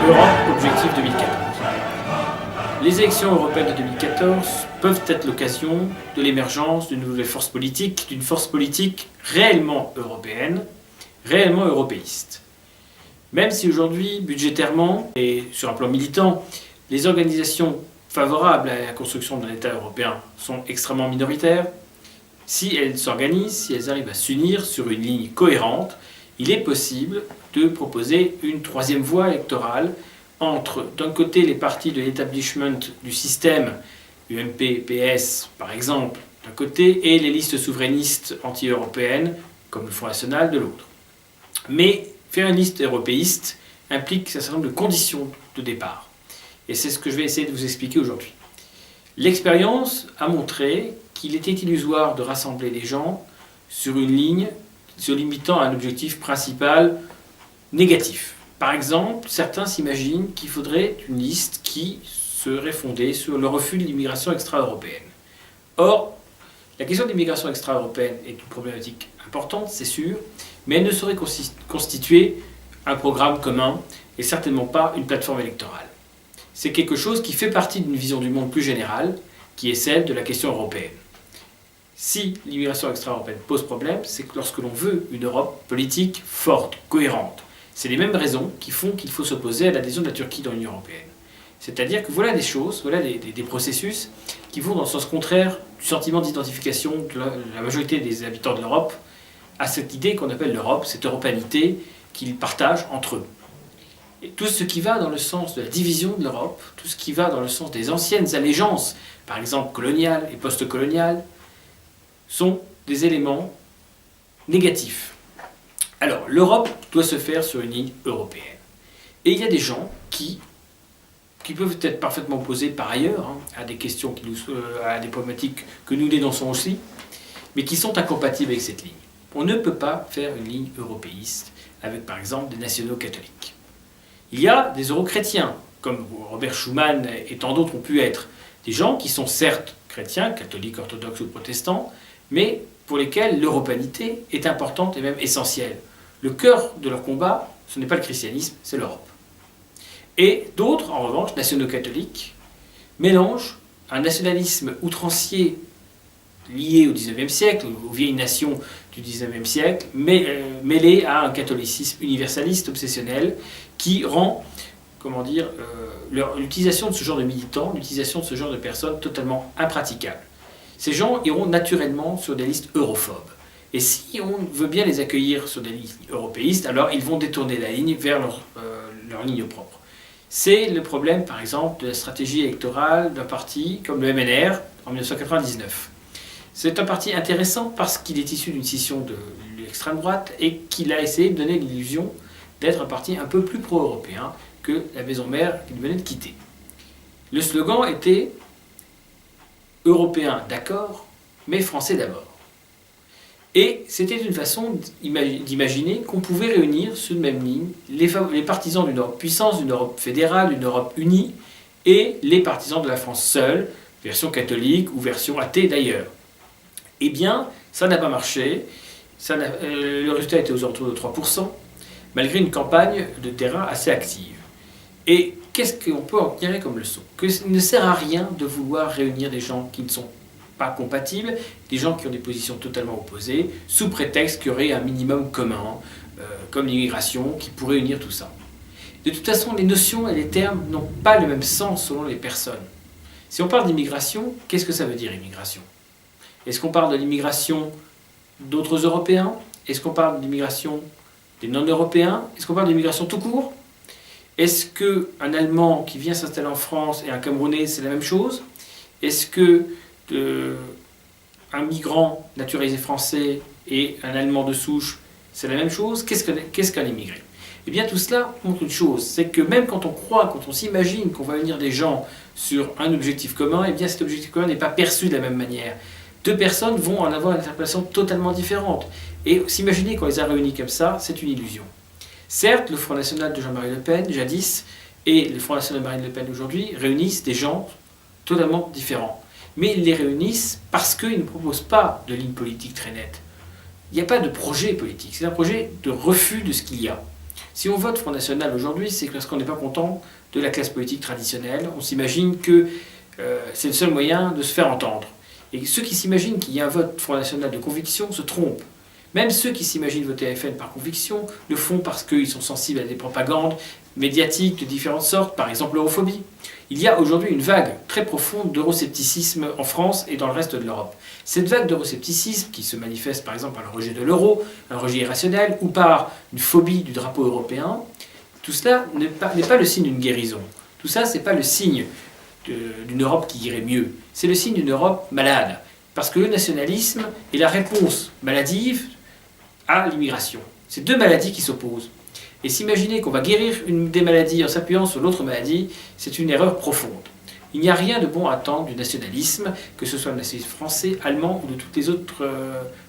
Europe, objectif 2014. Les élections européennes de 2014 peuvent être l'occasion de l'émergence d'une nouvelle force politique, d'une force politique réellement européenne, réellement européiste. Même si aujourd'hui, budgétairement et sur un plan militant, les organisations favorables à la construction d'un État européen sont extrêmement minoritaires, si elles s'organisent, si elles arrivent à s'unir sur une ligne cohérente, il est possible de proposer une troisième voie électorale entre, d'un côté, les partis de l'établissement du système, UMP, PS par exemple, d'un côté, et les listes souverainistes anti-européennes, comme le Front National, de l'autre. Mais faire une liste européiste implique un certain nombre de conditions de départ. Et c'est ce que je vais essayer de vous expliquer aujourd'hui. L'expérience a montré qu'il était illusoire de rassembler les gens sur une ligne se limitant à un objectif principal négatif. Par exemple, certains s'imaginent qu'il faudrait une liste qui serait fondée sur le refus de l'immigration extra-européenne. Or, la question de l'immigration extra-européenne est une problématique importante, c'est sûr, mais elle ne saurait constituer un programme commun et certainement pas une plateforme électorale. C'est quelque chose qui fait partie d'une vision du monde plus générale, qui est celle de la question européenne. Si l'immigration extra-européenne pose problème, c'est que lorsque l'on veut une Europe politique forte, cohérente, c'est les mêmes raisons qui font qu'il faut s'opposer à l'adhésion de la Turquie dans l'Union européenne. C'est-à-dire que voilà des choses, voilà des processus qui vont dans le sens contraire du sentiment d'identification de la majorité des habitants de l'Europe à cette idée qu'on appelle l'Europe, cette européanité qu'ils partagent entre eux. Et tout ce qui va dans le sens de la division de l'Europe, tout ce qui va dans le sens des anciennes allégeances, par exemple coloniales et post-coloniales, sont des éléments négatifs. Alors, l'Europe doit se faire sur une ligne européenne. Et il y a des gens qui peuvent être parfaitement opposés par ailleurs à des questions, à des problématiques que nous dénonçons aussi, mais qui sont incompatibles avec cette ligne. On ne peut pas faire une ligne européiste avec, par exemple, des nationaux catholiques. Il y a des euro-chrétiens, comme Robert Schuman et tant d'autres ont pu être, des gens qui sont certes chrétiens, catholiques, orthodoxes ou protestants, mais pour lesquels l'européanité est importante et même essentielle. Le cœur de leur combat, ce n'est pas le christianisme, c'est l'Europe. Et d'autres, en revanche, nationaux catholiques, mélangent un nationalisme outrancier lié au XIXe siècle, aux vieilles nations du XIXe siècle, mêlé à un catholicisme universaliste obsessionnel qui rend, l'utilisation de ce genre de militants, l'utilisation de ce genre de personnes totalement impraticable. Ces gens iront naturellement sur des listes europhobes. Et si on veut bien les accueillir sur des listes européistes, alors ils vont détourner la ligne vers leur ligne propre. C'est le problème, par exemple, de la stratégie électorale d'un parti comme le MNR en 1999. C'est un parti intéressant parce qu'il est issu d'une scission de l'extrême droite et qu'il a essayé de donner l'illusion d'être un parti un peu plus pro-européen que la maison mère qu'il venait de quitter. Le slogan était « Européen d'accord, mais français d'abord ». Et c'était une façon d'imaginer qu'on pouvait réunir sur une même ligne les partisans d'une Europe puissance, d'une Europe fédérale, d'une Europe unie, et les partisans de la France seule, version catholique ou version athée d'ailleurs. Eh bien, ça n'a pas marché. Le résultat était aux alentours de 3%, malgré une campagne de terrain assez active. Et qu'est-ce qu'on peut en tirer comme leçon? Que il ne sert à rien de vouloir réunir des gens qui ne sont pas compatibles, des gens qui ont des positions totalement opposées, sous prétexte qu'il y aurait un minimum commun, comme l'immigration, qui pourrait unir tout ça. De toute façon, les notions et les termes n'ont pas le même sens selon les personnes. Si on parle d'immigration, qu'est-ce que ça veut dire immigration? Est-ce qu'on parle de l'immigration d'autres Européens? Est-ce qu'on parle de l'immigration des non-Européens? Est-ce qu'on parle d'immigration tout court? Est-ce qu'un Allemand qui vient s'installer en France et un Camerounais, c'est la même chose? Est-ce que un migrant naturalisé français et un Allemand de souche, c'est la même chose? Qu'est-ce qu'un immigré? Eh bien tout cela montre une chose, c'est que même quand on croit, quand on s'imagine qu'on va unir des gens sur un objectif commun, eh bien cet objectif commun n'est pas perçu de la même manière. Deux personnes vont en avoir une interprétation totalement différente. Et s'imaginer qu'on les a réunis comme ça, c'est une illusion. Certes, le Front National de Jean-Marie Le Pen, jadis, et le Front National de Marine Le Pen aujourd'hui, réunissent des gens totalement différents. Mais ils les réunissent parce qu'ils ne proposent pas de ligne politique très nette. Il n'y a pas de projet politique, c'est un projet de refus de ce qu'il y a. Si on vote Front National aujourd'hui, c'est parce qu'on n'est pas content de la classe politique traditionnelle. On s'imagine que c'est le seul moyen de se faire entendre. Et ceux qui s'imaginent qu'il y a un vote Front National de conviction se trompent. Même ceux qui s'imaginent voter FN par conviction le font parce qu'ils sont sensibles à des propagandes médiatiques de différentes sortes, par exemple l'europhobie. Il y a aujourd'hui une vague très profonde d'euroscepticisme en France et dans le reste de l'Europe. Cette vague d'euroscepticisme qui se manifeste par exemple par le rejet de l'euro, un rejet irrationnel, ou par une phobie du drapeau européen, tout cela n'est pas le signe d'une guérison. Tout ça, ce n'est pas le signe d'une Europe qui irait mieux. C'est le signe d'une Europe malade. Parce que le nationalisme est la réponse maladive à l'immigration. C'est deux maladies qui s'opposent. Et s'imaginer qu'on va guérir une des maladies en s'appuyant sur l'autre maladie, c'est une erreur profonde. Il n'y a rien de bon à attendre du nationalisme, que ce soit le nationalisme français, allemand ou de toutes les autres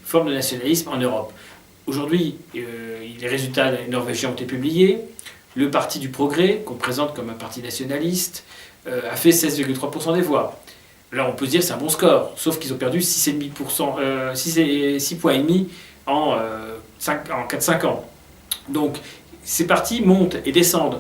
formes de nationalisme en Europe. Aujourd'hui, les résultats norvégiens ont été publiés. Le Parti du Progrès, qu'on présente comme un parti nationaliste, a fait 16,3% des voix. Là, on peut se dire que c'est un bon score, sauf qu'ils ont perdu 6,5 points en 4-5 ans. Donc, ces partis montent et descendent.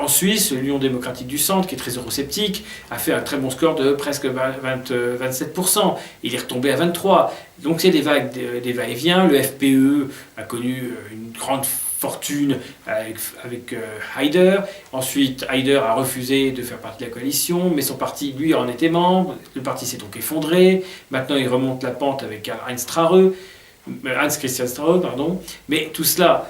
En Suisse, l'Union démocratique du centre, qui est très eurosceptique, a fait un très bon score de presque 27%. Il est retombé à 23%. Donc c'est des va-et-vient. Le FPE a connu une grande fortune avec Haider. Ensuite, Haider a refusé de faire partie de la coalition, mais son parti, lui, en était membre. Le parti s'est donc effondré. Maintenant, il remonte la pente avec Hans Christian Strahe, pardon. Mais tout cela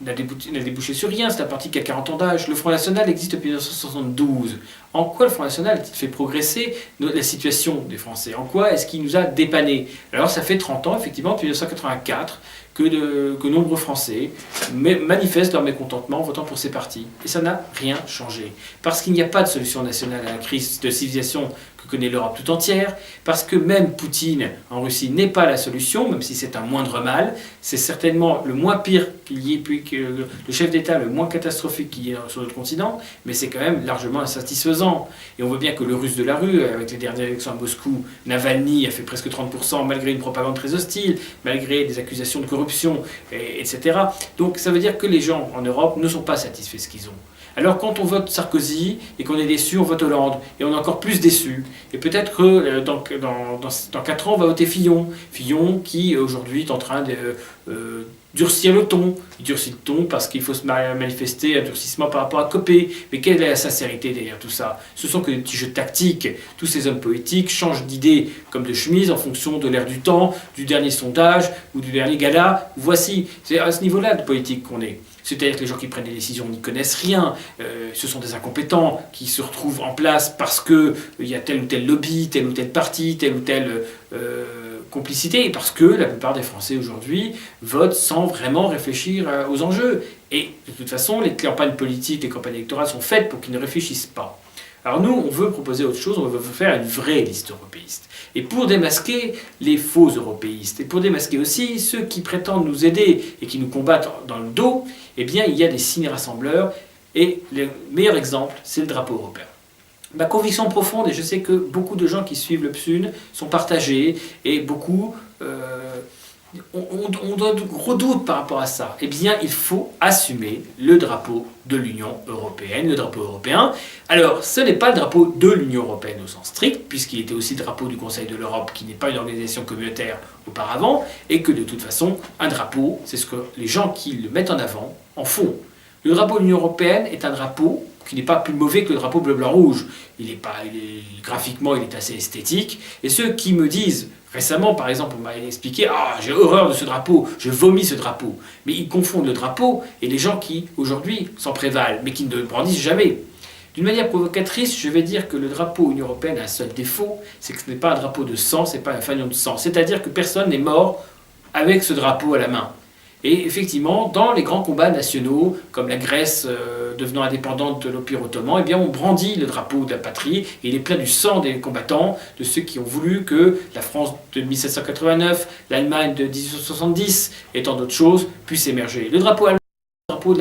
n'a débouché sur rien. C'est un parti qui a 40 ans d'âge. Le Front National existe depuis 1972. En quoi le Front National a-t-il fait progresser la situation des Français? En quoi est-ce qu'il nous a dépannés? Alors ça fait 30 ans, effectivement, depuis 1984, que nombreux Français manifestent leur mécontentement en votant pour ces partis. Et ça n'a rien changé. Parce qu'il n'y a pas de solution nationale à la crise de civilisation que connaît l'Europe tout entière, parce que même Poutine en Russie n'est pas la solution, même si c'est un moindre mal, c'est certainement le moins pire qu'il y ait, puis que le chef d'État le moins catastrophique qu'il y ait sur notre continent, mais c'est quand même largement insatisfaisant. Et on voit bien que le russe de la rue, avec les dernières élections à Moscou, Navalny a fait presque 30%, malgré une propagande très hostile, malgré des accusations de corruption, etc. Donc ça veut dire que les gens en Europe ne sont pas satisfaits de ce qu'ils ont. Alors quand on vote Sarkozy et qu'on est déçu, on vote Hollande. Et on est encore plus déçu. Et peut-être que dans 4 ans, on va voter Fillon. Fillon qui aujourd'hui est en train de durcir le ton. Il durcit le ton parce qu'il faut se manifester un durcissement par rapport à Copé. Mais quelle est la sincérité derrière tout ça? Ce sont que des petits jeux tactiques. Tous ces hommes politiques changent d'idée comme de chemise en fonction de l'air du temps, du dernier sondage ou du dernier gala. Voici, c'est à ce niveau-là de politique qu'on est. C'est-à-dire que les gens qui prennent des décisions n'y connaissent rien. Ce sont des incompétents qui se retrouvent en place parce qu'il y a tel ou tel lobby, tel ou tel parti, telle ou telle complicité, et parce que la plupart des Français aujourd'hui votent sans vraiment réfléchir aux enjeux. Et de toute façon, les campagnes politiques, les campagnes électorales sont faites pour qu'ils ne réfléchissent pas. Alors nous, on veut proposer autre chose, on veut faire une vraie liste européiste. Et pour démasquer les faux européistes, et pour démasquer aussi ceux qui prétendent nous aider et qui nous combattent dans le dos, eh bien il y a des signes rassembleurs, et le meilleur exemple, c'est le drapeau européen. Ma conviction profonde, et je sais que beaucoup de gens qui suivent le PSUN sont partagés, et beaucoup on a de gros doutes par rapport à ça. Eh bien, il faut assumer le drapeau de l'Union européenne, le drapeau européen. Alors, ce n'est pas le drapeau de l'Union européenne au sens strict, puisqu'il était aussi le drapeau du Conseil de l'Europe, qui n'est pas une organisation communautaire auparavant, et que de toute façon, un drapeau, c'est ce que les gens qui le mettent en avant en font. Le drapeau de l'Union européenne est un drapeau qui n'est pas plus mauvais que le drapeau bleu-blanc-rouge. Graphiquement, il est assez esthétique. Et ceux qui me disent, récemment par exemple, on m'a expliqué « Ah, j'ai horreur de ce drapeau, je vomis ce drapeau ». Mais ils confondent le drapeau et les gens qui, aujourd'hui, s'en prévalent, mais qui ne le brandissent jamais. D'une manière provocatrice, je vais dire que le drapeau Union européenne a un seul défaut, c'est que ce n'est pas un drapeau de sang, ce n'est pas un fanion de sang. C'est-à-dire que personne n'est mort avec ce drapeau à la main. Et effectivement, dans les grands combats nationaux, comme la Grèce devenant indépendante de l'Empire ottoman, eh bien on brandit le drapeau de la patrie, et il est plein du sang des combattants, de ceux qui ont voulu que la France de 1789, l'Allemagne de 1870 et tant d'autres choses puissent émerger. Le drapeau allemand, drapeau de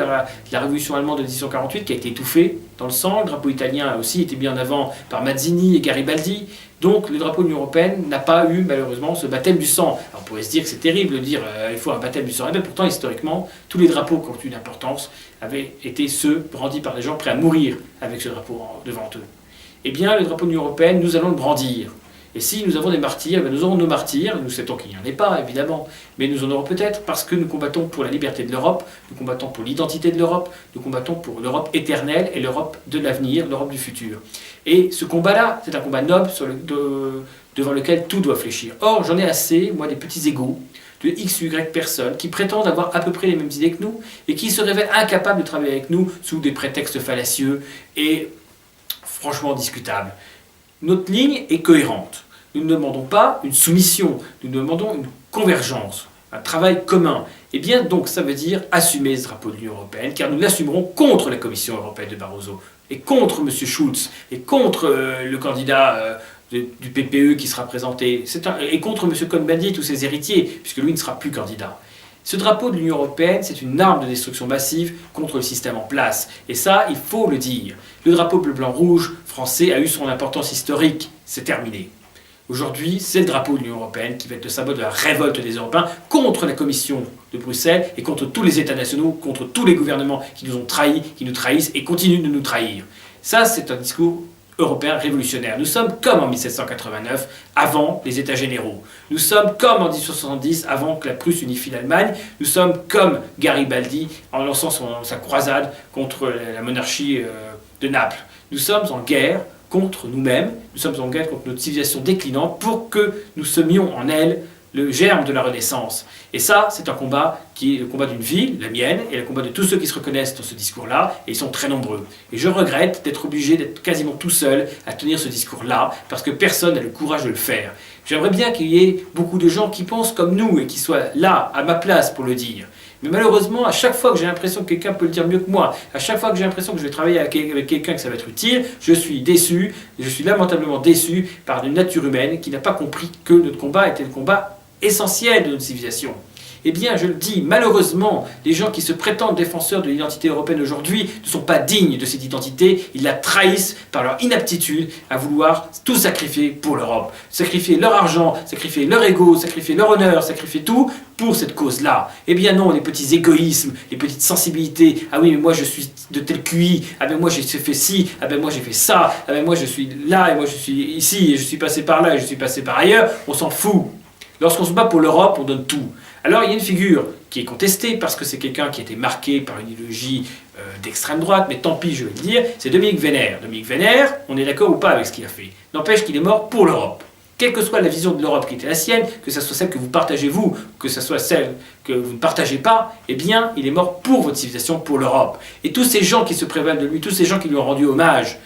la Révolution allemande de 1848 qui a été étouffé dans le sang. Le drapeau italien a aussi été mis en avant par Mazzini et Garibaldi. Donc le drapeau de l'Union européenne n'a pas eu malheureusement ce baptême du sang. Alors on pourrait se dire que c'est terrible de dire il faut un baptême du sang. Et bien pourtant historiquement, tous les drapeaux qui ont eu une importance avaient été ceux brandis par des gens prêts à mourir avec ce drapeau devant eux. Eh bien le drapeau de l'Union européenne, nous allons le brandir. Et si nous avons des martyrs, nous aurons nos martyrs, nous souhaitons qu'il n'y en ait pas, évidemment, mais nous en aurons peut-être parce que nous combattons pour la liberté de l'Europe, nous combattons pour l'identité de l'Europe, nous combattons pour l'Europe éternelle et l'Europe de l'avenir, l'Europe du futur. Et ce combat-là, c'est un combat noble devant lequel tout doit fléchir. Or, j'en ai assez, moi, des petits égos, de X ou Y personnes qui prétendent avoir à peu près les mêmes idées que nous et qui se révèlent incapables de travailler avec nous sous des prétextes fallacieux et franchement discutables. Notre ligne est cohérente. Nous ne demandons pas une soumission, nous demandons une convergence, un travail commun. Et bien donc ça veut dire assumer ce drapeau de l'Union européenne, car nous l'assumerons contre la Commission européenne de Barroso, et contre M. Schulz, et contre le candidat du PPE qui sera présenté, et contre M. Cohn-Bendit ou ses héritiers, puisque lui ne sera plus candidat. Ce drapeau de l'Union européenne, c'est une arme de destruction massive contre le système en place. Et ça, il faut le dire. Le drapeau bleu-blanc-rouge français a eu son importance historique. C'est terminé. Aujourd'hui, c'est le drapeau de l'Union européenne qui va être le symbole de la révolte des Européens contre la Commission de Bruxelles et contre tous les États nationaux, contre tous les gouvernements qui nous ont trahis, qui nous trahissent et continuent de nous trahir. Ça, c'est un discours européen révolutionnaire. Nous sommes comme en 1789, avant les États généraux. Nous sommes comme en 1870, avant que la Prusse unifie l'Allemagne. Nous sommes comme Garibaldi en lançant sa croisade contre la monarchie de Naples. Nous sommes en guerre contre nous-mêmes, nous sommes en guerre contre notre civilisation déclinante pour que nous semions en elle le germe de la Renaissance. Et ça, c'est un combat qui est le combat d'une ville, la mienne, et le combat de tous ceux qui se reconnaissent dans ce discours-là, et ils sont très nombreux. Et je regrette d'être obligé d'être quasiment tout seul à tenir ce discours-là, parce que personne n'a le courage de le faire. J'aimerais bien qu'il y ait beaucoup de gens qui pensent comme nous, et qui soient là, à ma place, pour le dire. Mais malheureusement, à chaque fois que j'ai l'impression que quelqu'un peut le dire mieux que moi, à chaque fois que j'ai l'impression que je vais travailler avec quelqu'un que ça va être utile, je suis déçu, je suis lamentablement déçu par une nature humaine qui n'a pas compris que notre combat était le combat essentiel de notre civilisation. Eh bien, je le dis, malheureusement, les gens qui se prétendent défenseurs de l'identité européenne aujourd'hui ne sont pas dignes de cette identité, ils la trahissent par leur inaptitude à vouloir tout sacrifier pour l'Europe. Sacrifier leur argent, sacrifier leur ego, sacrifier leur honneur, sacrifier tout pour cette cause-là. Eh bien non, les petits égoïsmes, les petites sensibilités, ah oui, mais moi je suis de tel QI, ah ben moi j'ai fait ci, ah ben moi j'ai fait ça, ah ben moi je suis là, et moi je suis ici, et je suis passé par là, et je suis passé par ailleurs, on s'en fout. Lorsqu'on se bat pour l'Europe, on donne tout. Alors il y a une figure qui est contestée parce que c'est quelqu'un qui a été marqué par une idéologie d'extrême droite, mais tant pis, je vais le dire, c'est Dominique Wenner. Dominique Wenner, on est d'accord ou pas avec ce qu'il a fait. N'empêche qu'il est mort pour l'Europe. Quelle que soit la vision de l'Europe qui était la sienne, que ce soit celle que vous partagez vous, que ce soit celle que vous ne partagez pas, eh bien, il est mort pour votre civilisation, pour l'Europe. Et tous ces gens qui se prévalent de lui, tous ces gens qui lui ont rendu hommage,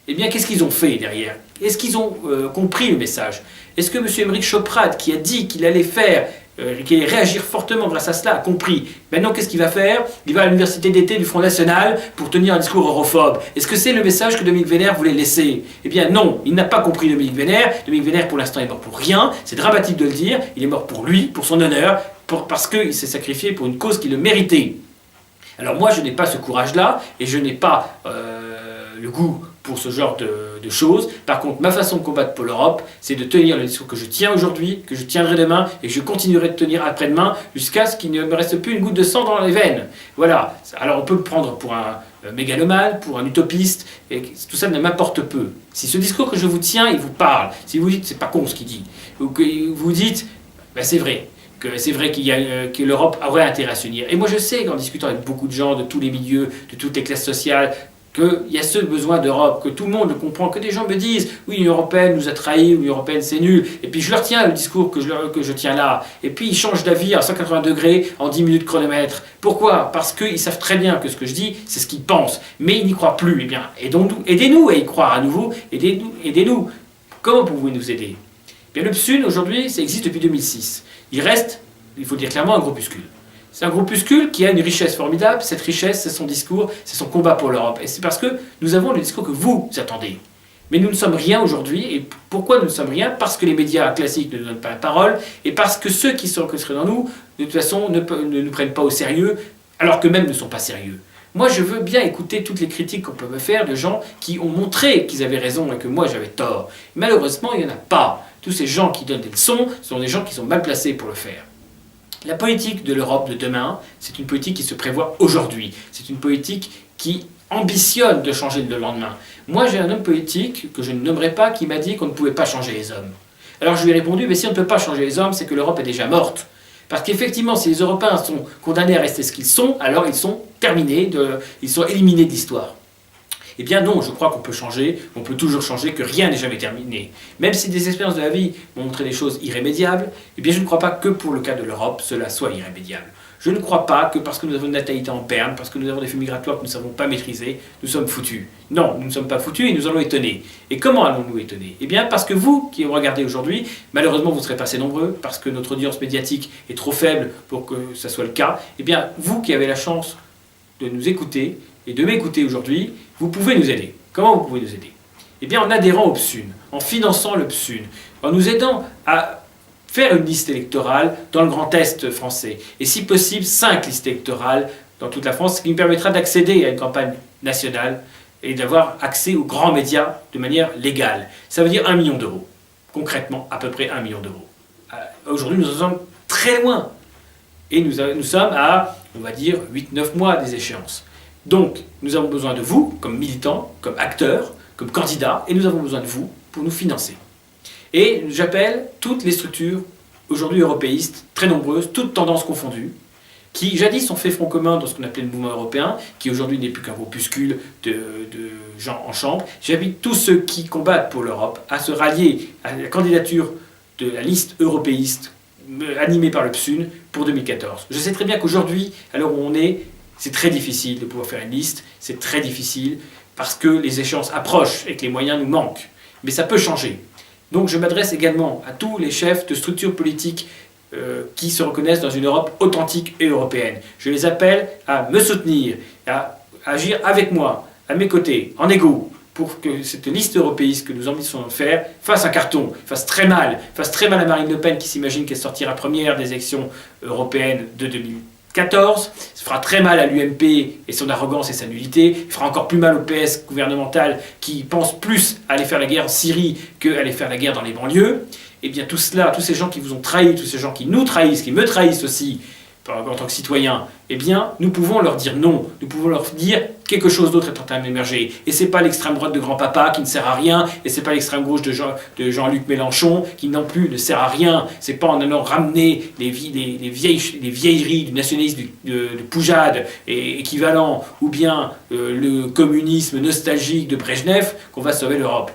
eh bien, qu'est-ce qu'ils ont fait derrière? Est-ce qu'ils ont compris le message? Est-ce que M. Émeric Choprade, qui a dit qu'il allait faire, qu'il allait réagir fortement grâce à cela, a compris? Maintenant, qu'est-ce qu'il va faire? Il va à l'université d'été du Front National pour tenir un discours europhobe. Est-ce que c'est le message que Dominique Wenner voulait laisser? Eh bien non, il n'a pas compris Dominique Wenner. Dominique Wenner, pour l'instant, est mort pour rien. C'est dramatique de le dire. Il est mort pour lui, pour son honneur, parce qu'il s'est sacrifié pour une cause qui le méritait. Alors moi, je n'ai pas ce courage-là, et je n'ai pas le goût pour ce genre de choses. Par contre, ma façon de combattre pour l'Europe, c'est de tenir le discours que je tiens aujourd'hui, que je tiendrai demain, et que je continuerai de tenir après-demain, jusqu'à ce qu'il ne me reste plus une goutte de sang dans les veines. Voilà. Alors on peut me prendre pour un mégalomane, pour un utopiste, et tout ça ne m'importe peu. Si ce discours que je vous tiens, il vous parle, si vous dites, c'est pas con ce qu'il dit, ou que vous dites, ben c'est vrai, que l'Europe aurait intérêt à s'unir. Et moi je sais qu'en discutant avec beaucoup de gens de tous les milieux, de toutes les classes sociales, qu'il y a ce besoin d'Europe, que tout le monde le comprend, que des gens me disent « oui, l'Union européenne nous a trahis, l'Union européenne c'est nul », et puis je leur tiens le discours que je tiens là, et puis ils changent d'avis à 180 degrés en 10 minutes chronomètre. Pourquoi? Parce qu'ils savent très bien que ce que je dis, c'est ce qu'ils pensent, mais ils n'y croient plus. Eh bien, aidez-nous à y croire à nouveau, aidez-nous. Comment pouvez-vous nous aider? Eh bien, le PSUN, aujourd'hui, ça existe depuis 2006. Il reste, il faut le dire clairement, un groupuscule. C'est un groupuscule qui a une richesse formidable. Cette richesse, c'est son discours, c'est son combat pour l'Europe. Et c'est parce que nous avons le discours que vous attendez. Mais nous ne sommes rien aujourd'hui. Et pourquoi nous ne sommes rien? Parce que les médias classiques ne nous donnent pas la parole. Et parce que ceux qui sont orchestrés dans nous, de toute façon, ne nous prennent pas au sérieux. alors qu'eux-mêmes ne sont pas sérieux. Moi, je veux bien écouter toutes les critiques qu'on peut me faire de gens qui ont montré qu'ils avaient raison et que moi j'avais tort. Malheureusement, il n'y en a pas. Tous ces gens qui donnent des leçons sont des gens qui sont mal placés pour le faire. La politique de l'Europe de demain, c'est une politique qui se prévoit aujourd'hui. C'est une politique qui ambitionne de changer le lendemain. Moi, j'ai un homme politique, que je ne nommerai pas, qui m'a dit qu'on ne pouvait pas changer les hommes. Alors je lui ai répondu, mais si on ne peut pas changer les hommes, c'est que l'Europe est déjà morte. Parce qu'effectivement, si les Européens sont condamnés à rester ce qu'ils sont, alors ils sont terminés, ils sont éliminés de l'histoire. Eh bien non, je crois qu'on peut changer, on peut toujours changer, que rien n'est jamais terminé. Même si des expériences de la vie m'ont montré des choses irrémédiables, eh bien je ne crois pas que pour le cas de l'Europe, cela soit irrémédiable. Je ne crois pas que parce que nous avons une natalité en berne, parce que nous avons des flux migratoires que nous ne savons pas maîtriser, nous sommes foutus. Non, nous ne sommes pas foutus et nous allons étonner. Et comment allons-nous étonner? Eh bien parce que vous, qui me regardez aujourd'hui, malheureusement vous ne serez pas assez nombreux, parce que notre audience médiatique est trop faible pour que ça soit le cas, eh bien vous qui avez la chance de nous écouter et de m'écouter aujourd'hui, vous pouvez nous aider. Comment vous pouvez nous aider? Eh bien en adhérant au PSUN, en finançant le PSUN, en nous aidant à faire une liste électorale dans le Grand Est français, et si possible 5 listes électorales dans toute la France, ce qui nous permettra d'accéder à une campagne nationale et d'avoir accès aux grands médias de manière légale. Ça veut dire 1 million d'euros, concrètement à peu près 1 million d'euros. Aujourd'hui nous en sommes très loin, et nous sommes à, on va dire, 8-9 mois des échéances. Donc nous avons besoin de vous, comme militants, comme acteurs, comme candidats, et nous avons besoin de vous pour nous financer. Et j'appelle toutes les structures, aujourd'hui européistes, très nombreuses, toutes tendances confondues, qui jadis ont fait front commun dans ce qu'on appelait le mouvement européen, qui aujourd'hui n'est plus qu'un groupuscule de gens en chambre. J'invite tous ceux qui combattent pour l'Europe à se rallier à la candidature de la liste européiste animée par le PSUN pour 2014. Je sais très bien qu'aujourd'hui, à l'heure où on est, c'est très difficile de pouvoir faire une liste, c'est très difficile parce que les échéances approchent et que les moyens nous manquent. Mais ça peut changer. Donc je m'adresse également à tous les chefs de structures politiques qui se reconnaissent dans une Europe authentique et européenne. Je les appelle à me soutenir, à agir avec moi, à mes côtés, en égo, pour que cette liste européiste que nous ambitionnons de faire fasse un carton, fasse très mal à Marine Le Pen qui s'imagine qu'elle sortira première des élections européennes de 2014, ça fera très mal à l'UMP et son arrogance et sa nullité, il fera encore plus mal au PS gouvernemental qui pense plus à aller faire la guerre en Syrie qu'à aller faire la guerre dans les banlieues. Et bien tout cela, tous ces gens qui vous ont trahi, tous ces gens qui nous trahissent, qui me trahissent aussi en tant que citoyen, eh bien nous pouvons leur dire non, nous pouvons leur dire quelque chose d'autre est en train d'émerger. Et c'est pas l'extrême droite de grand-papa qui ne sert à rien, et c'est pas l'extrême gauche de Jean-Luc Mélenchon qui non plus ne sert à rien. C'est pas en allant ramener les vieilleries du nationalisme de Poujade et équivalent, ou bien le communisme nostalgique de Brejnev qu'on va sauver l'Europe.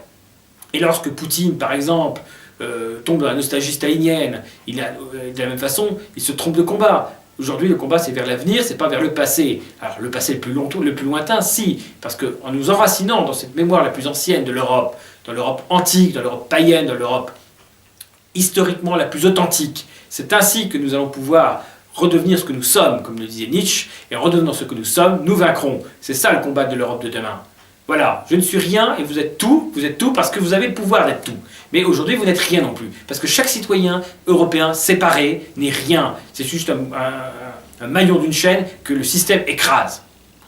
Et lorsque Poutine, par exemple, tombe dans la nostalgie stalinienne, de la même façon, il se trompe de combat. Aujourd'hui, le combat, c'est vers l'avenir, c'est pas vers le passé. Alors, le passé le plus lointain, si, parce qu'en nous enracinant dans cette mémoire la plus ancienne de l'Europe, dans l'Europe antique, dans l'Europe païenne, dans l'Europe historiquement la plus authentique, c'est ainsi que nous allons pouvoir redevenir ce que nous sommes, comme le disait Nietzsche, et en redevenant ce que nous sommes, nous vaincrons. C'est ça le combat de l'Europe de demain. Voilà, je ne suis rien et vous êtes tout parce que vous avez le pouvoir d'être tout. Mais aujourd'hui, vous n'êtes rien non plus. Parce que chaque citoyen européen séparé n'est rien. C'est juste un maillon d'une chaîne que le système écrase.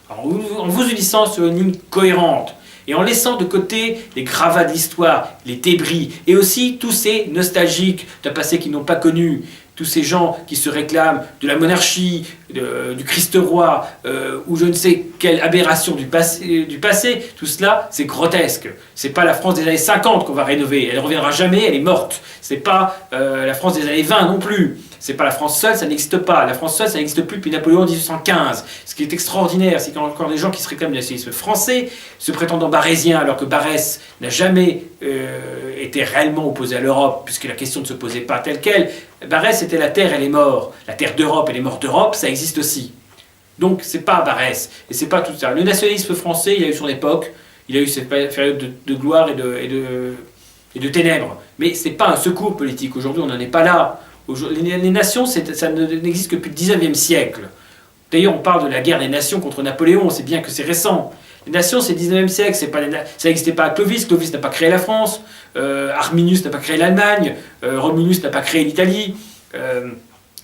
Alors, en vous unissant sur une ligne cohérente et en laissant de côté les gravats de l'histoire, les débris, et aussi tous ces nostalgiques d'un passé qu'ils n'ont pas connu, tous ces gens qui se réclament de la monarchie, du Christ roi, ou je ne sais quelle aberration du passé, tout cela, c'est grotesque. C'est pas la France des années 50 qu'on va rénover, elle ne reviendra jamais, elle est morte. C'est pas la France des années 20 non plus. C'est pas la France seule, ça n'existe pas. La France seule, ça n'existe plus depuis Napoléon en 1815. Ce qui est extraordinaire, c'est qu'il y a encore des gens qui se réclament du nationalisme français, se prétendant barésiens, alors que Barès n'a jamais été réellement opposé à l'Europe, puisque la question ne se posait pas telle quelle. Barès était la terre et les morts. La terre d'Europe et les morts d'Europe, ça existe aussi. Donc c'est pas Barès, et c'est pas tout ça. Le nationalisme français, il a eu son époque, il a eu cette période de gloire et de ténèbres. Mais c'est pas un secours politique. Aujourd'hui, on n'en est pas là. Les nations, ça n'existe que depuis le 19e siècle. D'ailleurs, on parle de la guerre des nations contre Napoléon, on sait bien que c'est récent. Les nations, c'est le 19e siècle, ça n'existait pas à Clovis, Clovis n'a pas créé la France, Arminius n'a pas créé l'Allemagne, Romulus n'a pas créé l'Italie,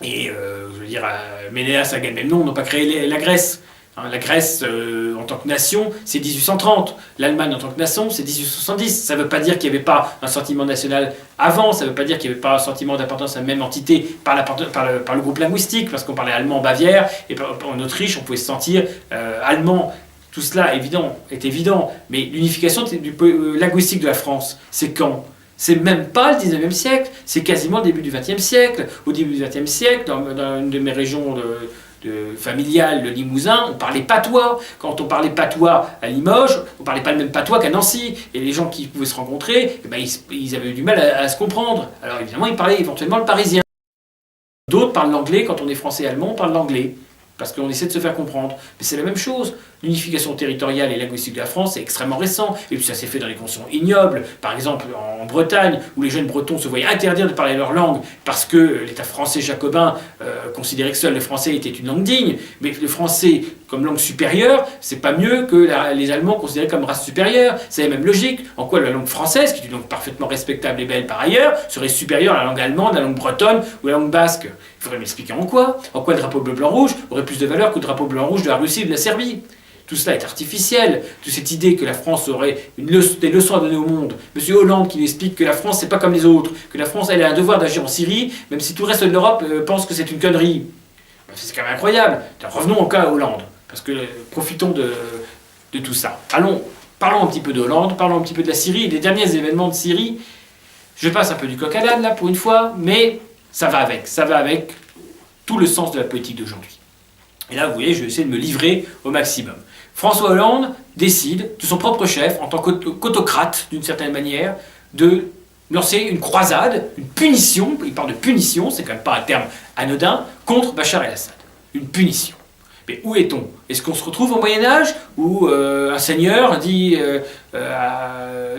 Et je veux dire, Ménélas, Agamemnon n'ont pas créé la Grèce. Hein, la Grèce, en tant que nation, c'est 1830. L'Allemagne, en tant que nation, c'est 1870. Ça ne veut pas dire qu'il n'y avait pas un sentiment national avant, ça ne veut pas dire qu'il n'y avait pas un sentiment d'appartenance à la même entité par le groupe linguistique, parce qu'on parlait allemand en Bavière, et en Autriche, on pouvait se sentir allemand. Tout cela est évident, mais l'unification linguistique de la France, c'est quand ? C'est même pas le 19e siècle, c'est quasiment le début du 20e siècle. Au début du 20e siècle, dans une de mes régions familiales, le Limousin, on parlait patois. Quand on parlait patois à Limoges, on parlait pas le même patois qu'à Nancy. Et les gens qui pouvaient se rencontrer, eh ben, ils avaient eu du mal à se comprendre. Alors évidemment, ils parlaient éventuellement le parisien. D'autres parlent l'anglais, quand on est français et allemand, on parle l'anglais. Parce qu'on essaie de se faire comprendre. Mais c'est la même chose. L'unification territoriale et linguistique de la France est extrêmement récent. Et puis ça s'est fait dans des conditions ignobles. Par exemple, en Bretagne, où les jeunes Bretons se voyaient interdire de parler leur langue parce que l'État français jacobin considérait que seul le français était une langue digne. Mais le français, comme langue supérieure, c'est pas mieux que les Allemands considérés comme race supérieure. C'est la même logique. En quoi la langue française, qui est une langue parfaitement respectable et belle par ailleurs, serait supérieure à la langue allemande, la langue bretonne ou la langue basque. Il faudrait m'expliquer en quoi. En quoi le drapeau bleu-blanc-rouge aurait plus de valeur que le drapeau blanc-rouge de la Russie et de la Serbie. Tout cela est artificiel. Toute cette idée que la France aurait des leçons à donner au monde. Monsieur Hollande qui nous explique que la France c'est pas comme les autres, que la France elle a un devoir d'agir en Syrie, même si tout le reste de l'Europe pense que c'est une connerie. C'est quand même incroyable. Revenons au cas Hollande, parce que profitons de tout ça. Parlons un petit peu de Hollande, parlons un petit peu de la Syrie, des derniers événements de Syrie. Je passe un peu du coq à l'âne là pour une fois, mais ça va avec tout le sens de la politique d'aujourd'hui. Et là, vous voyez, je vais essayer de me livrer au maximum. François Hollande décide, de son propre chef, en tant qu'autocrate, d'une certaine manière, de lancer une croisade, une punition, il parle de punition, c'est quand même pas un terme anodin, contre Bachar el-Assad. Une punition. Mais où est-on? Est-ce qu'on se retrouve au Moyen-Âge, où un seigneur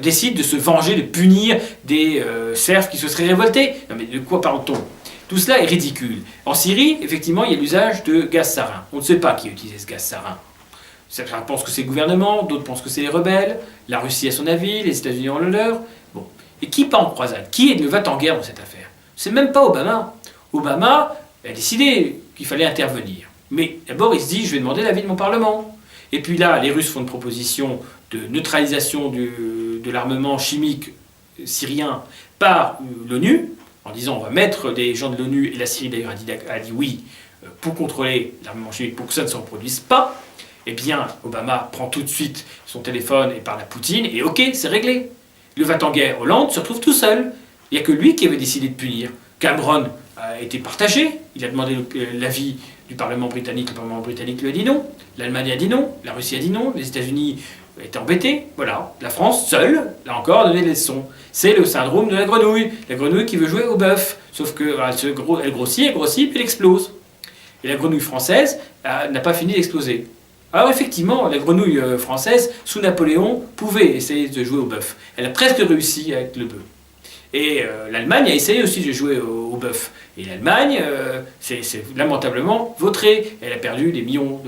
décide de se venger, de punir des serfs qui se seraient révoltés? Non mais de quoi parle-t-on? Tout cela est ridicule. En Syrie, effectivement, il y a l'usage de gaz sarin. On ne sait pas qui a utilisé ce gaz sarin. Certains pensent que c'est le gouvernement, d'autres pensent que c'est les rebelles, la Russie a son avis, les États-Unis ont le leur. Bon. Et qui part en croisade? Qui est le va-t-en-guerre dans cette affaire? C'est même pas Obama. Obama a décidé qu'il fallait intervenir. Mais d'abord, il se dit, je vais demander l'avis de mon Parlement. Et puis là, les Russes font une proposition de neutralisation de l'armement chimique syrien par l'ONU, en disant on va mettre des gens de l'ONU, et la Syrie d'ailleurs a dit oui, pour contrôler l'armement chimique, pour que ça ne se reproduise pas. Eh bien, Obama prend tout de suite son téléphone et parle à Poutine, et ok, c'est réglé. Le va-t-en-guerre Hollande se retrouve tout seul. Il n'y a que lui qui avait décidé de punir. Cameron a été partagé, il a demandé l'avis du Parlement britannique, le Parlement britannique lui a dit non, l'Allemagne a dit non, la Russie a dit non, les États-Unis étaient embêtés, voilà. La France, seule, là encore, a donné des leçons. C'est le syndrome de la grenouille qui veut jouer au bœuf, sauf qu'elle grossit, puis elle explose. Et la grenouille française n'a pas fini d'exploser. Alors effectivement, la grenouille française, sous Napoléon, pouvait essayer de jouer au bœuf. Elle a presque réussi avec le bœuf. Et l'Allemagne a essayé aussi de jouer au bœuf. Et l'Allemagne c'est lamentablement vautrée. Elle a perdu des millions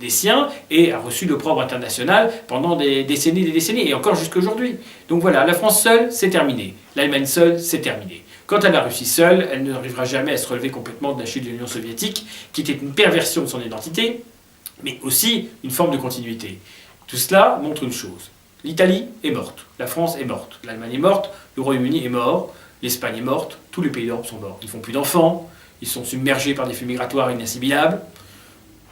des siens et a reçu l'opprobre international pendant des décennies, et encore jusqu'à aujourd'hui. Donc voilà, la France seule, c'est terminé. L'Allemagne seule, c'est terminé. Quant à la Russie seule, elle n'arrivera jamais à se relever complètement de la chute de l'Union soviétique, qui était une perversion de son identité, mais aussi une forme de continuité. Tout cela montre une chose. L'Italie est morte, la France est morte, l'Allemagne est morte, le Royaume-Uni est mort, l'Espagne est morte, tous les pays d'Europe sont morts. Ils ne font plus d'enfants, ils sont submergés par des flux migratoires inassimilables,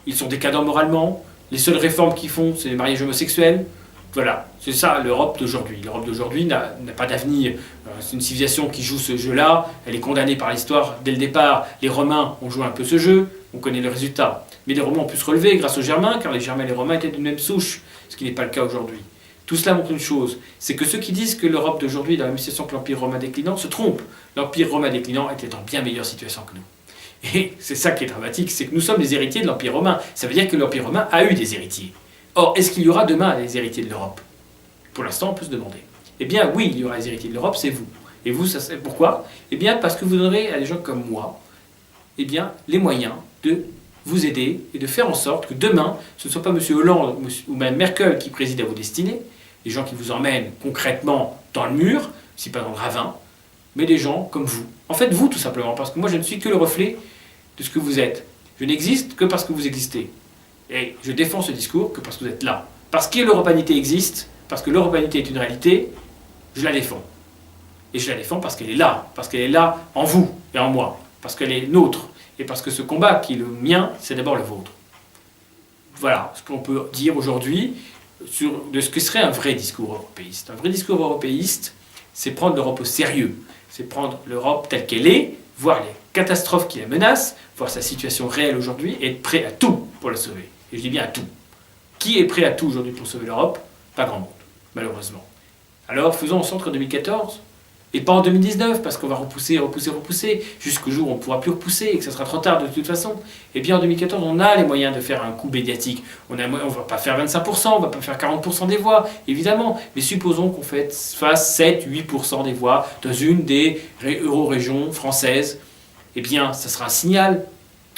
ils sont décadents moralement, les seules réformes qu'ils font, c'est les mariages homosexuels. Voilà, c'est ça l'Europe d'aujourd'hui. L'Europe d'aujourd'hui n'a pas d'avenir. C'est une civilisation qui joue ce jeu-là, elle est condamnée par l'histoire dès le départ. Les Romains ont joué un peu ce jeu, on connaît le résultat. Mais les Romains ont pu se relever grâce aux Germains, car les Germains et les Romains étaient d'une même souche, ce qui n'est pas le cas aujourd'hui. Tout cela montre une chose, c'est que ceux qui disent que l'Europe d'aujourd'hui est dans la même situation que l'Empire romain déclinant se trompent. L'Empire romain déclinant était en bien meilleure situation que nous. Et c'est ça qui est dramatique, c'est que nous sommes les héritiers de l'Empire romain. Ça veut dire que l'Empire romain a eu des héritiers. Or, est-ce qu'il y aura demain des héritiers de l'Europe? Pour l'instant, on peut se demander. Eh bien, oui, il y aura des héritiers de l'Europe, c'est vous. Et vous, ça, pourquoi? Eh bien, parce que vous donnerez à des gens comme moi, eh bien, les moyens de vous aider et de faire en sorte que demain, ce ne soit pas M. Hollande ou Mme Merkel qui président à vos destinées, les gens qui vous emmènent concrètement dans le mur, si pas dans le ravin, mais des gens comme vous. En fait, vous, tout simplement, parce que moi, je ne suis que le reflet de ce que vous êtes. Je n'existe que parce que vous existez. Et je défends ce discours que parce que vous êtes là. Parce que l'européanité existe, parce que l'européanité est une réalité, je la défends. Et je la défends parce qu'elle est là en vous et en moi, parce qu'elle est nôtre, et parce que ce combat qui est le mien, c'est d'abord le vôtre. Voilà ce qu'on peut dire aujourd'hui de ce que serait un vrai discours européiste. Un vrai discours européiste, c'est prendre l'Europe au sérieux, c'est prendre l'Europe telle qu'elle est, voir les catastrophes qui la menacent, voir sa situation réelle aujourd'hui, et être prêt à tout pour la sauver. Et je dis bien à tout. Qui est prêt à tout aujourd'hui pour sauver l'Europe? Pas grand monde, malheureusement. Alors faisons en sorte qu'en 2014, et pas en 2019, parce qu'on va repousser, jusqu'au jour où on ne pourra plus repousser et que ça sera trop tard de toute façon. Et bien en 2014, on a les moyens de faire un coup médiatique. On ne va pas faire 25%, on ne va pas faire 40% des voix, évidemment. Mais supposons qu'on fasse 7-8% des voix dans une des euro-régions françaises. Eh bien, ça sera un signal,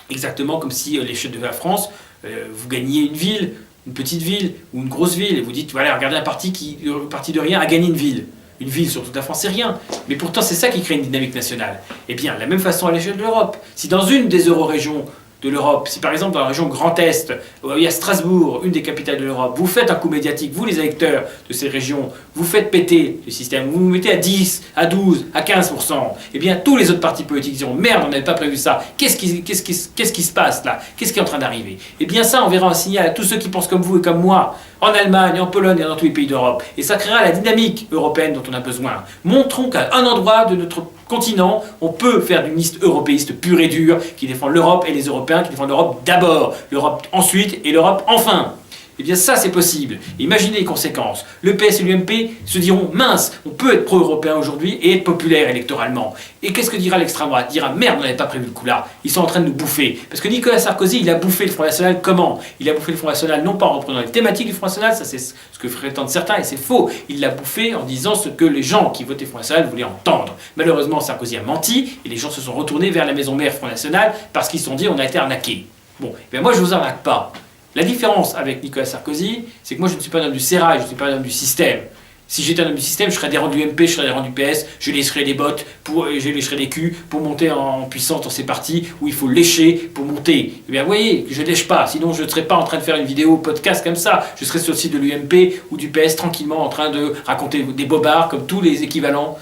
exactement comme si à l'échelle de la France, vous gagniez une ville, une petite ville ou une grosse ville, et vous dites, voilà, regardez un parti qui, le parti de rien, a gagné une ville. Une ville sur toute la France, c'est rien. Mais pourtant, c'est ça qui crée une dynamique nationale. Eh bien, de la même façon à l'échelle de l'Europe. Si dans une des euro-régions de l'Europe, si par exemple dans la région Grand Est, où il y a Strasbourg, une des capitales de l'Europe, vous faites un coup médiatique, vous les électeurs de ces régions, vous faites péter le système, vous vous mettez à 10, à 12, à 15%, eh bien tous les autres partis politiques diront merde, on n'avait pas prévu ça, qu'est-ce qui se passe là? Qu'est-ce qui est en train d'arriver? Eh bien ça, on verra un signal à tous ceux qui pensent comme vous et comme moi, en Allemagne, en Pologne et dans tous les pays d'Europe. Et ça créera la dynamique européenne dont on a besoin. Montrons qu'à un endroit de notre continent, on peut faire d'une liste européiste pure et dure, qui défend l'Europe et les Européens, qui défend l'Europe d'abord, l'Europe ensuite et l'Europe enfin. Eh bien ça c'est possible. Imaginez les conséquences. Le PS et l'UMP se diront mince, on peut être pro-européen aujourd'hui et être populaire électoralement. Et qu'est-ce que dira l'extrême droite? Dira merde, on n'avait pas prévu le coup là. Ils sont en train de nous bouffer. Parce que Nicolas Sarkozy, il a bouffé le Front National comment? Il a bouffé le Front National non pas en reprenant les thématiques du Front National, ça c'est ce que prétendent certains et c'est faux. Il l'a bouffé en disant ce que les gens qui votaient Front National voulaient entendre. Malheureusement, Sarkozy a menti et les gens se sont retournés vers la maison mère Front National parce qu'ils se sont dit on a été arnaqués. Bon, ben moi je vous arnaque pas. La différence avec Nicolas Sarkozy, c'est que moi je ne suis pas un homme du sérail, je ne suis pas un homme du système. Si j'étais un homme du système, je serais adhérent du MP, je serais adhérent du PS, je lécherais les bottes, je lécherais les culs pour monter en puissance dans ces partis où il faut lécher pour monter. Eh bien vous voyez, je ne lèche pas, sinon je ne serais pas en train de faire une vidéo podcast comme ça. Je serais sur le site de l'UMP ou du PS tranquillement en train de raconter des bobards comme tous les équivalents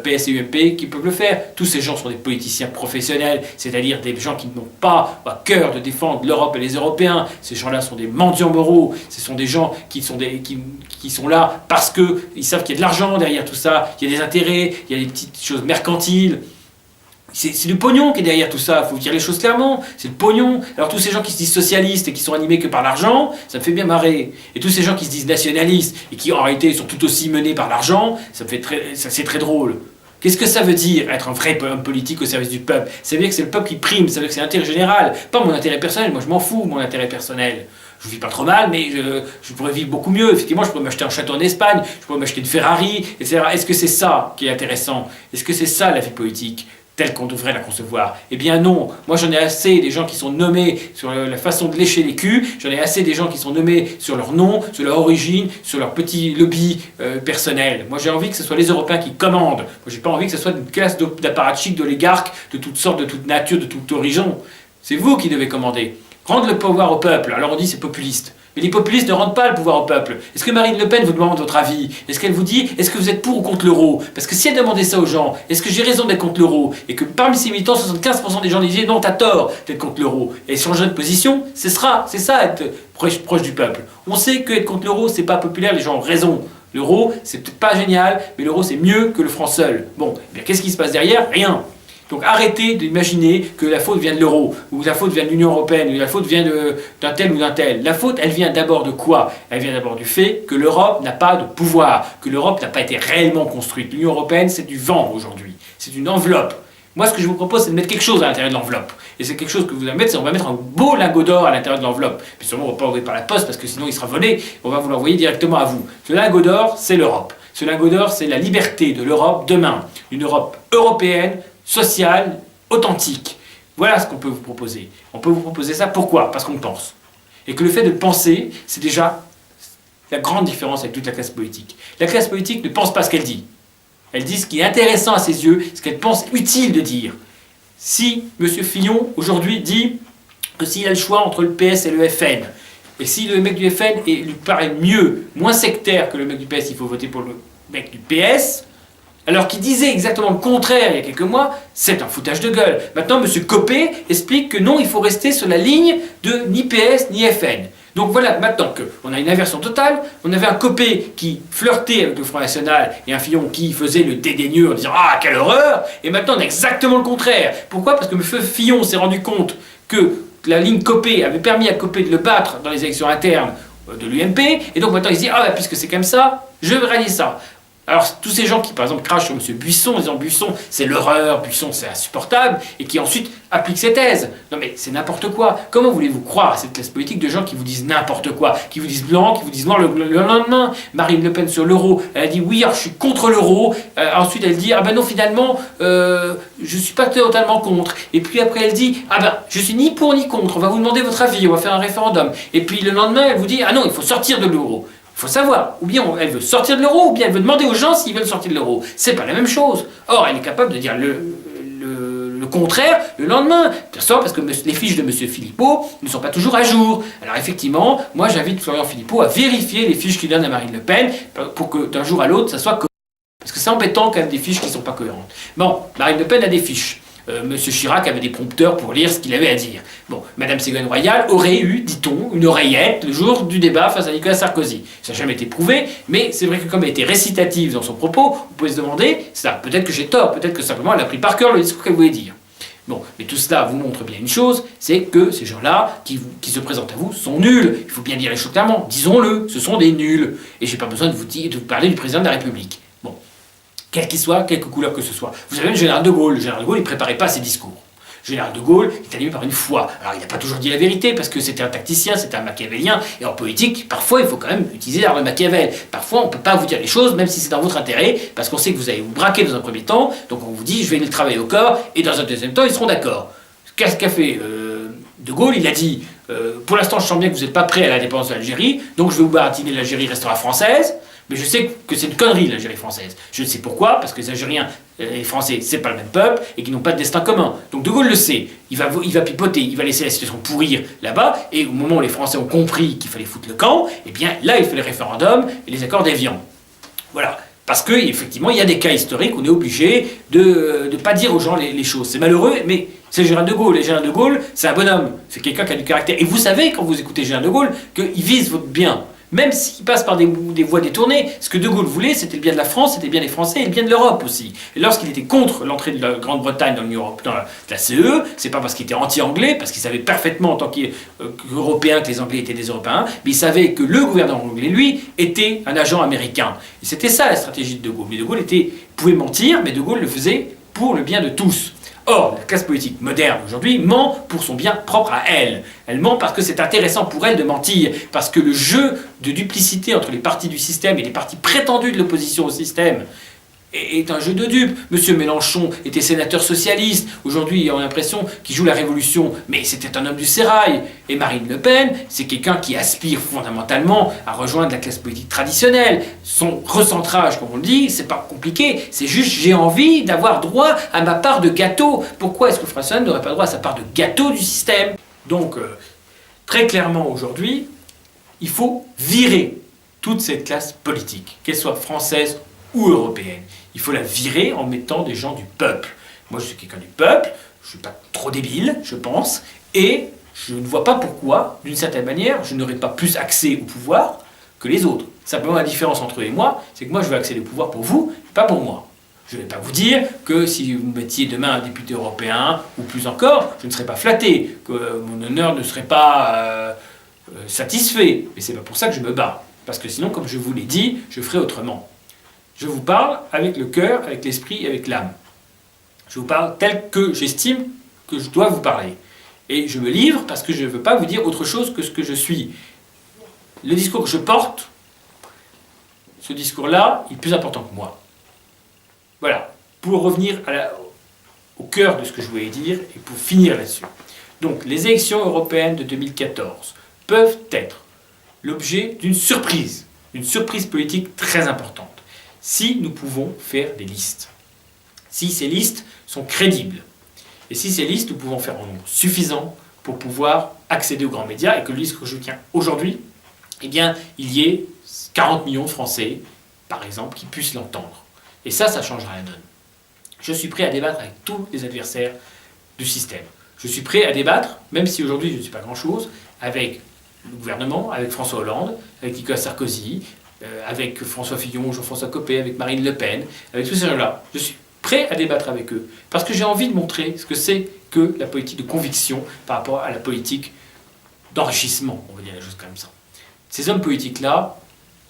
PS et UMP qui peuvent le faire. Tous ces gens sont des politiciens professionnels, c'est-à-dire des gens qui n'ont pas à cœur de défendre l'Europe et les Européens. Ces gens-là sont des mendiants moraux, ce sont des gens qui sont là parce qu'ils savent qu'il y a de l'argent derrière tout ça, il y a des intérêts, il y a des petites choses mercantiles. C'est du pognon qui est derrière tout ça, il faut dire les choses clairement, c'est le pognon. Alors tous ces gens qui se disent socialistes et qui sont animés que par l'argent, ça me fait bien marrer. Et tous ces gens qui se disent nationalistes et qui en réalité sont tout aussi menés par l'argent, c'est très drôle. Qu'est-ce que ça veut dire être un vrai homme politique au service du peuple? Ça veut dire que c'est le peuple qui prime, ça veut dire que c'est l'intérêt général, pas mon intérêt personnel, moi je m'en fous mon intérêt personnel. Je vis pas trop mal, mais je pourrais vivre beaucoup mieux. Effectivement, je pourrais m'acheter un château en Espagne, je pourrais m'acheter une Ferrari, etc. Est-ce que c'est ça qui est intéressant? Est-ce que c'est ça la vie politique telle qu'on devrait la concevoir? Eh bien non, moi j'en ai assez des gens qui sont nommés sur la façon de lécher les culs, j'en ai assez des gens qui sont nommés sur leur nom, sur leur origine, sur leur petit lobby personnel. Moi j'ai envie que ce soit les Européens qui commandent, moi j'ai pas envie que ce soit une classe d'apparatchiks, d'oligarques, de toutes sortes, de toute nature, de toute origine. C'est vous qui devez commander. Rendre le pouvoir au peuple, alors on dit c'est populiste. Mais les populistes ne rendent pas le pouvoir au peuple. Est-ce que Marine Le Pen vous demande votre avis? Est-ce qu'elle vous dit, est-ce que vous êtes pour ou contre l'euro? Parce que si elle demandait ça aux gens, est-ce que j'ai raison d'être contre l'euro? Et que parmi ces militants, 75% des gens disaient, non, t'as tort d'être contre l'euro. Et changer de position, c'est ça, être proche du peuple. On sait qu'être contre l'euro, c'est pas populaire, les gens ont raison. L'euro, c'est peut-être pas génial, mais l'euro, c'est mieux que le franc seul. Bon, eh bien, qu'est-ce qui se passe derrière? Rien. Donc arrêtez d'imaginer que la faute vient de l'euro, ou la faute vient de l'Union Européenne, ou la faute vient d'un tel ou d'un tel. La faute, elle vient d'abord de quoi? Elle vient d'abord du fait que l'Europe n'a pas de pouvoir, que l'Europe n'a pas été réellement construite. L'Union Européenne, c'est du vent aujourd'hui, c'est une enveloppe. Moi, ce que je vous propose, c'est de mettre quelque chose à l'intérieur de l'enveloppe. Et c'est quelque chose que vous allez mettre, c'est on va mettre un beau lingot d'or à l'intérieur de l'enveloppe. Puis sûrement, on ne va pas l'envoyer par la poste, parce que sinon il sera volé, on va vous l'envoyer directement à vous. Ce lingot d'or, c'est l'Europe. Ce lingot d'or, c'est la liberté de l'Europe demain. Une Europe européenne, sociale, authentique. Voilà ce qu'on peut vous proposer. On peut vous proposer ça, pourquoi? Parce qu'on pense. Et que le fait de penser, c'est déjà la grande différence avec toute la classe politique. La classe politique ne pense pas ce qu'elle dit. Elle dit ce qui est intéressant à ses yeux, ce qu'elle pense utile de dire. Si M. Fillon, aujourd'hui, dit que s'il a le choix entre le PS et le FN, et si le mec du FN lui paraît mieux, moins sectaire que le mec du PS, il faut voter pour le mec du PS, alors qu'il disait exactement le contraire il y a quelques mois, c'est un foutage de gueule. Maintenant, M. Copé explique que non, il faut rester sur la ligne de ni PS ni FN. Donc voilà, maintenant qu'on a une inversion totale, on avait un Copé qui flirtait avec le Front National et un Fillon qui faisait le dédaigneux en disant « Ah, quelle horreur !» Et maintenant, on a exactement le contraire. Pourquoi ? Parce que M. Fillon s'est rendu compte que la ligne Copé avait permis à Copé de le battre dans les élections internes de l'UMP, et donc maintenant il se dit « Ah, bah, puisque c'est comme ça, je vais rallier ça ». Alors, tous ces gens qui, par exemple, crachent sur M. Buisson, en disant Buisson, c'est l'horreur, Buisson, c'est insupportable, et qui ensuite appliquent ces thèses. Non, mais c'est n'importe quoi. Comment voulez-vous croire à cette classe politique de gens qui vous disent n'importe quoi, qui vous disent blanc, qui vous disent noir le lendemain? Marine Le Pen sur l'euro, elle a dit oui, alors je suis contre l'euro. Ensuite, elle dit ah ben non, finalement, je suis pas totalement contre. Et puis après, elle dit ah ben, je suis ni pour ni contre, on va vous demander votre avis, on va faire un référendum. Et puis le lendemain, elle vous dit ah non, il faut sortir de l'euro. Il faut savoir, ou bien elle veut sortir de l'euro, ou bien elle veut demander aux gens s'ils veulent sortir de l'euro. C'est pas la même chose. Or, elle est capable de dire le contraire le lendemain. Parce que les fiches de M. Philippot ne sont pas toujours à jour. Alors effectivement, moi j'invite Florian Philippot à vérifier les fiches qu'il donne à Marine Le Pen pour que d'un jour à l'autre, ça soit cohérent. Parce que c'est embêtant quand même des fiches qui ne sont pas cohérentes. Bon, Marine Le Pen a des fiches. Monsieur Chirac avait des prompteurs pour lire ce qu'il avait à dire. Bon, Madame Ségolène Royal aurait eu, dit-on, une oreillette le jour du débat face à Nicolas Sarkozy. Ça n'a jamais été prouvé, mais c'est vrai que comme elle était récitative dans son propos, vous pouvez se demander, ça, peut-être que j'ai tort, peut-être que simplement elle a pris par cœur le discours qu'elle voulait dire. Bon, mais tout cela vous montre bien une chose, c'est que ces gens-là qui se présentent à vous sont nuls. Il faut bien dire les choses clairement, disons-le, ce sont des nuls. Et je n'ai pas besoin de vous parler du président de la République. Bon. Quel qu'il soit, quelque couleur que ce soit. Vous avez le général de Gaulle. Le général de Gaulle, il ne préparait pas ses discours. Le général de Gaulle est animé par une foi. Alors, il n'a pas toujours dit la vérité, parce que c'était un tacticien, c'était un machiavélien. Et en politique, parfois, il faut quand même utiliser l'art de Machiavel. Parfois, on ne peut pas vous dire les choses, même si c'est dans votre intérêt, parce qu'on sait que vous allez vous braquer dans un premier temps. Donc, on vous dit, je vais les travailler au corps, et dans un deuxième temps, ils seront d'accord. Qu'est-ce qu'a fait de Gaulle? Il a dit, pour l'instant, je sens bien que vous n'êtes pas prêt à la dépense de l'Algérie, donc je vais vous baratiner l'Algérie restera française. Mais je sais que c'est une connerie, l'Algérie française. Je ne sais pourquoi, parce que les Algériens et les Français, c'est pas le même peuple, et qu'ils n'ont pas de destin commun. Donc De Gaulle le sait, il va pipoter, il va laisser la situation pourrir là-bas, et au moment où les Français ont compris qu'il fallait foutre le camp, eh bien là, il fait le référendum et les accords d'Évian. Voilà. Parce qu'effectivement, il y a des cas historiques où on est obligé de ne pas dire aux gens les choses. C'est malheureux, mais c'est le général de Gaulle. Et le général de Gaulle, c'est un bonhomme. C'est quelqu'un qui a du caractère. Et vous savez, quand vous écoutez le général de Gaulle, qu'il vise votre bien. Même s'il passe par des voies détournées, ce que De Gaulle voulait, c'était le bien de la France, c'était le bien des Français et le bien de l'Europe aussi. Et lorsqu'il était contre l'entrée de la Grande-Bretagne dans l'Union Européenne, dans la CE, c'est pas parce qu'il était anti-anglais, parce qu'il savait parfaitement en tant qu'Européen que les Anglais étaient des Européens, mais il savait que le gouvernement anglais, lui, était un agent américain. Et c'était ça la stratégie de De Gaulle. Mais De Gaulle pouvait mentir, mais De Gaulle le faisait pour le bien de tous. Or, la classe politique moderne aujourd'hui ment pour son bien propre à elle. Elle ment parce que c'est intéressant pour elle de mentir, parce que le jeu de duplicité entre les partis du système et les partis prétendus de l'opposition au système est un jeu de dupes. Monsieur Mélenchon était sénateur socialiste, aujourd'hui on a l'impression qu'il joue la révolution, mais c'était un homme du sérail. Et Marine Le Pen, c'est quelqu'un qui aspire fondamentalement à rejoindre la classe politique traditionnelle. Son recentrage, comme on le dit, c'est pas compliqué, c'est juste j'ai envie d'avoir droit à ma part de gâteau. Pourquoi est-ce que François n'aurait pas droit à sa part de gâteau du système? Donc, très clairement aujourd'hui, il faut virer toute cette classe politique, qu'elle soit française ou européenne. Il faut la virer en mettant des gens du peuple. Moi, je suis quelqu'un du peuple, je ne suis pas trop débile, je pense, et je ne vois pas pourquoi, d'une certaine manière, je n'aurais pas plus accès au pouvoir que les autres. Simplement, la différence entre eux et moi, c'est que moi, je veux accéder au pouvoir pour vous, pas pour moi. Je ne vais pas vous dire que si vous mettiez demain un député européen, ou plus encore, je ne serais pas flatté, que mon honneur ne serait pas satisfait. Mais c'est pas pour ça que je me bats. Parce que sinon, comme je vous l'ai dit, je ferai autrement. Je vous parle avec le cœur, avec l'esprit et avec l'âme. Je vous parle tel que j'estime que je dois vous parler. Et je me livre parce que je ne veux pas vous dire autre chose que ce que je suis. Le discours que je porte, ce discours-là, il est plus important que moi. Voilà. Pour revenir au cœur de ce que je voulais dire et pour finir là-dessus. Donc, les élections européennes de 2014 peuvent être l'objet d'une surprise politique très importante. si nous pouvons faire des listes. Si ces listes sont crédibles. Et si ces listes, nous pouvons faire en nombre suffisant pour pouvoir accéder aux grands médias et que le disque que je tiens aujourd'hui, eh bien, il y ait 40 millions de Français, par exemple, qui puissent l'entendre. Et ça changera la donne. Je suis prêt à débattre avec tous les adversaires du système. Je suis prêt à débattre, même si aujourd'hui je ne suis pas grand-chose, avec le gouvernement, avec François Hollande, avec Nicolas Sarkozy, avec François Fillon, Jean-François Copé, avec Marine Le Pen, avec tous ces gens-là. Je suis prêt à débattre avec eux, parce que j'ai envie de montrer ce que c'est que la politique de conviction par rapport à la politique d'enrichissement, on va dire les choses comme ça. Ces hommes politiques-là,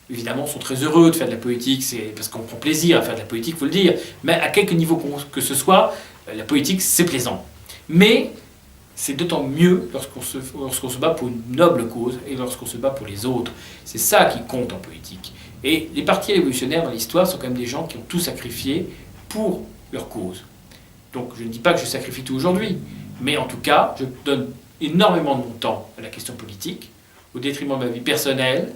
évidemment, sont très heureux de faire de la politique, c'est parce qu'on prend plaisir à faire de la politique, il faut le dire, mais à quelque niveau que ce soit, la politique, c'est plaisant. Mais c'est d'autant mieux lorsqu'on se bat pour une noble cause et lorsqu'on se bat pour les autres. C'est ça qui compte en politique. Et les partis révolutionnaires dans l'histoire sont quand même des gens qui ont tout sacrifié pour leur cause. Donc je ne dis pas que je sacrifie tout aujourd'hui, mais en tout cas, je donne énormément de mon temps à la question politique, au détriment de ma vie personnelle,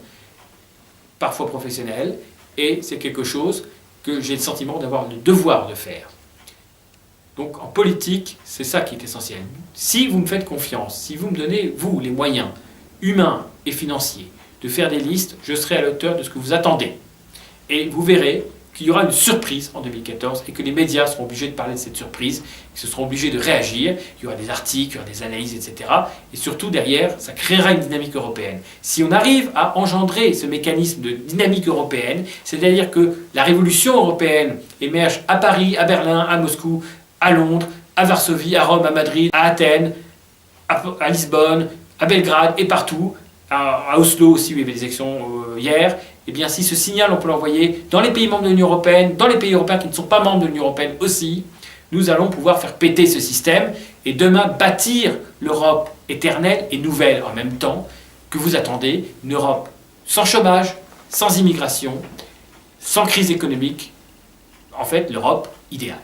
parfois professionnelle, et c'est quelque chose que j'ai le sentiment d'avoir le devoir de faire. Donc en politique, c'est ça qui est essentiel. Si vous me faites confiance, si vous me donnez, vous, les moyens humains et financiers de faire des listes, je serai à la hauteur de ce que vous attendez. Et vous verrez qu'il y aura une surprise en 2014 et que les médias seront obligés de parler de cette surprise, qu'ils se seront obligés de réagir, il y aura des articles, il y aura des analyses, etc. Et surtout derrière, ça créera une dynamique européenne. Si on arrive à engendrer ce mécanisme de dynamique européenne, c'est-à-dire que la révolution européenne émerge à Paris, à Berlin, à Moscou, à Londres, à Varsovie, à Rome, à Madrid, à Athènes, à Lisbonne, à Belgrade et partout, à Oslo aussi où il y avait des élections hier, et bien si ce signal on peut l'envoyer dans les pays membres de l'Union européenne, dans les pays européens qui ne sont pas membres de l'Union européenne aussi, nous allons pouvoir faire péter ce système et demain bâtir l'Europe éternelle et nouvelle en même temps que vous attendez, une Europe sans chômage, sans immigration, sans crise économique, en fait l'Europe idéale.